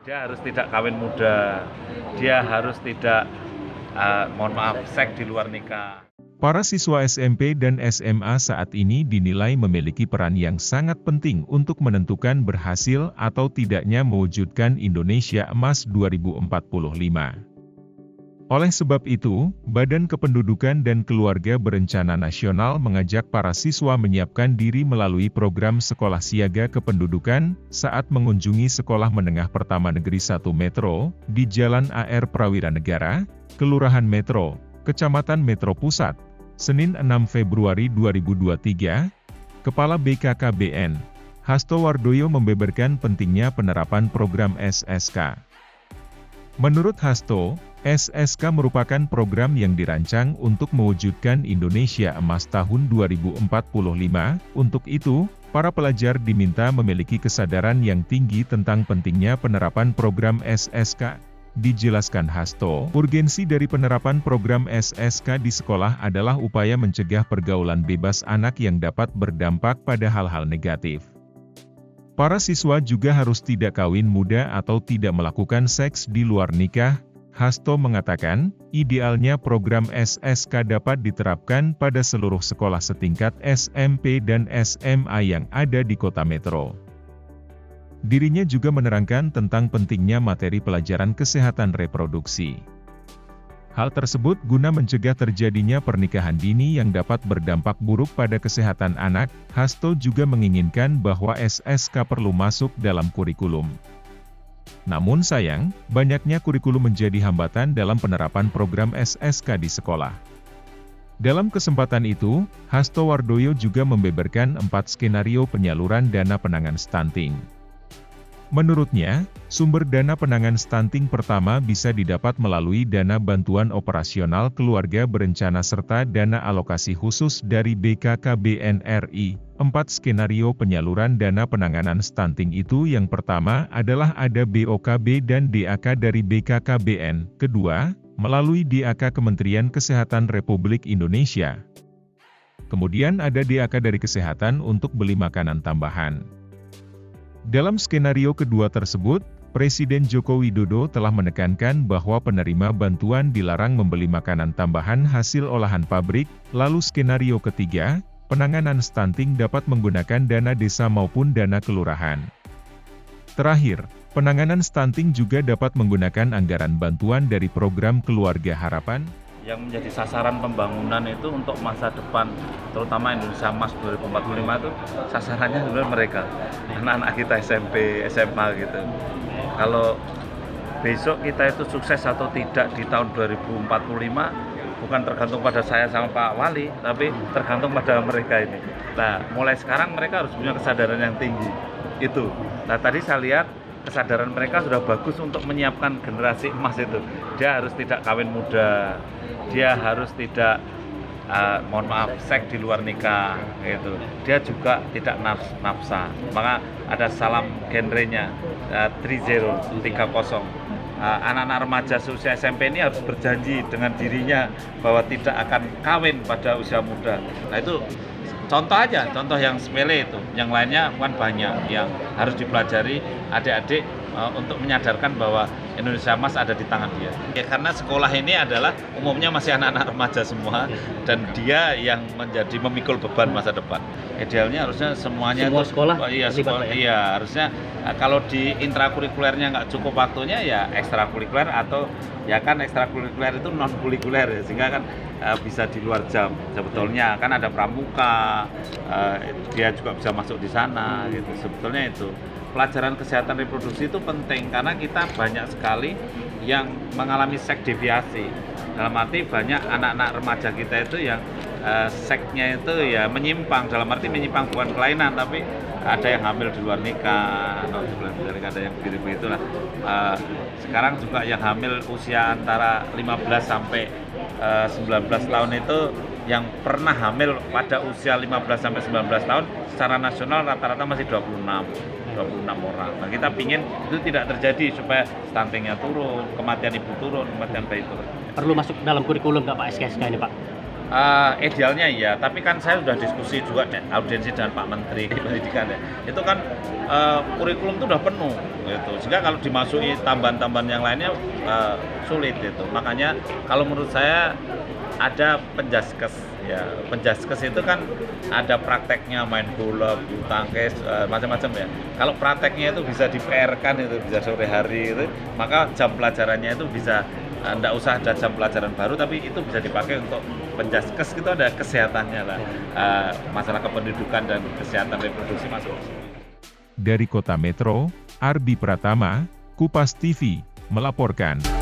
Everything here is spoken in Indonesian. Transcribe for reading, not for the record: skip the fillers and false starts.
Dia harus tidak kawin muda, dia harus tidak, seks di luar nikah. Para siswa SMP dan SMA saat ini dinilai memiliki peran yang sangat penting untuk menentukan berhasil atau tidaknya mewujudkan Indonesia Emas 2045. Oleh sebab itu, Badan Kependudukan dan Keluarga Berencana Nasional mengajak para siswa menyiapkan diri melalui program Sekolah Siaga Kependudukan saat mengunjungi Sekolah Menengah Pertama Negeri 1 Metro di Jalan AR Prawira Negara, Kelurahan Metro, Kecamatan Metro Pusat, Senin 6 Februari 2023. Kepala BKKBN, Hasto Wardoyo membeberkan pentingnya penerapan program SSK. Menurut Hasto, SSK merupakan program yang dirancang untuk mewujudkan Indonesia Emas tahun 2045. Untuk itu, para pelajar diminta memiliki kesadaran yang tinggi tentang pentingnya penerapan program SSK. Dijelaskan Hasto, urgensi dari penerapan program SSK di sekolah adalah upaya mencegah pergaulan bebas anak yang dapat berdampak pada hal-hal negatif. Para siswa juga harus tidak kawin muda atau tidak melakukan seks di luar nikah. Hasto mengatakan, idealnya program SSK dapat diterapkan pada seluruh sekolah setingkat SMP dan SMA yang ada di kota Metro. Dirinya juga menerangkan tentang pentingnya materi pelajaran kesehatan reproduksi. Hal tersebut guna mencegah terjadinya pernikahan dini yang dapat berdampak buruk pada kesehatan anak. Hasto juga menginginkan bahwa SSK perlu masuk dalam kurikulum. Namun sayang, banyaknya kurikulum menjadi hambatan dalam penerapan program SSK di sekolah. Dalam kesempatan itu, Hasto Wardoyo juga membeberkan 4 skenario penyaluran dana penanganan stunting. Menurutnya, sumber dana penanganan stunting pertama bisa didapat melalui dana bantuan operasional keluarga berencana serta dana alokasi khusus dari BKKBN RI. 4 skenario penyaluran dana penanganan stunting itu yang pertama adalah ada BOKB dan DAK dari BKKBN, kedua, melalui DAK Kementerian Kesehatan Republik Indonesia. Kemudian ada DAK dari Kesehatan untuk beli makanan tambahan. Dalam skenario kedua tersebut, Presiden Joko Widodo telah menekankan bahwa penerima bantuan dilarang membeli makanan tambahan hasil olahan pabrik. Lalu skenario ketiga, penanganan stunting dapat menggunakan dana desa maupun dana kelurahan. Terakhir, penanganan stunting juga dapat menggunakan anggaran bantuan dari program Keluarga Harapan. Yang menjadi sasaran pembangunan itu untuk masa depan, terutama Indonesia Emas 2045 itu sasarannya sebenarnya mereka, anak-anak kita SMP, SMA gitu. Kalau besok kita itu sukses atau tidak di tahun 2045, bukan tergantung pada saya sama Pak Wali, tapi tergantung pada mereka ini. Nah, mulai sekarang mereka harus punya kesadaran yang tinggi, itu. Nah, tadi saya lihat kesadaran mereka sudah bagus untuk menyiapkan generasi emas itu. Dia harus tidak kawin muda, dia harus tidak seks di luar nikah gitu. Dia juga tidak nafsa. Maka ada salam genrenya 30. Anak-anak remaja seusia SMP ini harus berjanji dengan dirinya bahwa tidak akan kawin pada usia muda. Nah, itu contoh aja, contoh yang sepele itu. Yang lainnya kan banyak yang harus dipelajari adik-adik untuk menyadarkan bahwa Indonesia Emas ada di tangan dia. Ya, karena sekolah ini adalah umumnya masih anak-anak remaja semua dan dia yang menjadi memikul beban masa depan. Idealnya harusnya semuanya semua itu sekolah, sekolah, ya? iya harusnya kalau di intrakurikulernya nggak cukup waktunya ya ekstrakurikuler atau ya kan ekstrakurikuler itu non kurikuler ya, sehingga kan bisa di luar jam. Sebetulnya kan ada pramuka, dia juga bisa masuk di sana gitu. Sebetulnya itu pelajaran kesehatan reproduksi itu penting karena kita banyak sekali yang mengalami seks deviasi. Dalam arti banyak anak-anak remaja kita itu yang seksnya itu ya menyimpang, dalam arti menyimpang bukan kelainan tapi ada yang hamil di luar nikah, ada yang begitu-begitulah. Sekarang juga yang hamil usia antara 15 sampai 19 tahun itu yang pernah hamil pada usia 15 sampai 19 tahun secara nasional rata-rata masih 26 orang. Nah, kita pingin itu tidak terjadi supaya stuntingnya turun, kematian ibu turun, kematian bayi turun. Perlu masuk dalam kurikulum nggak Pak SSK ini Pak? Idealnya iya, tapi kan saya sudah diskusi juga audiensi dengan Pak Menteri Pendidikan ya. Itu kan kurikulum itu udah penuh gitu. Sehingga kalau dimasuki tambahan-tambahan yang lainnya sulit itu. Makanya kalau menurut saya ada penjaskes ya. Penjaskes itu kan ada prakteknya main bola, bulu tangkis, macam-macam ya. Kalau prakteknya itu bisa di-PR-kan itu bisa sore hari itu, maka jam pelajarannya itu bisa nggak usah ada jam pelajaran baru, tapi itu bisa dipakai untuk penjaskes. Itu ada kesehatannya lah, masalah kependudukan dan kesehatan reproduksi masuk. Dari Kota Metro, Ardi Pratama, Kupas TV, melaporkan.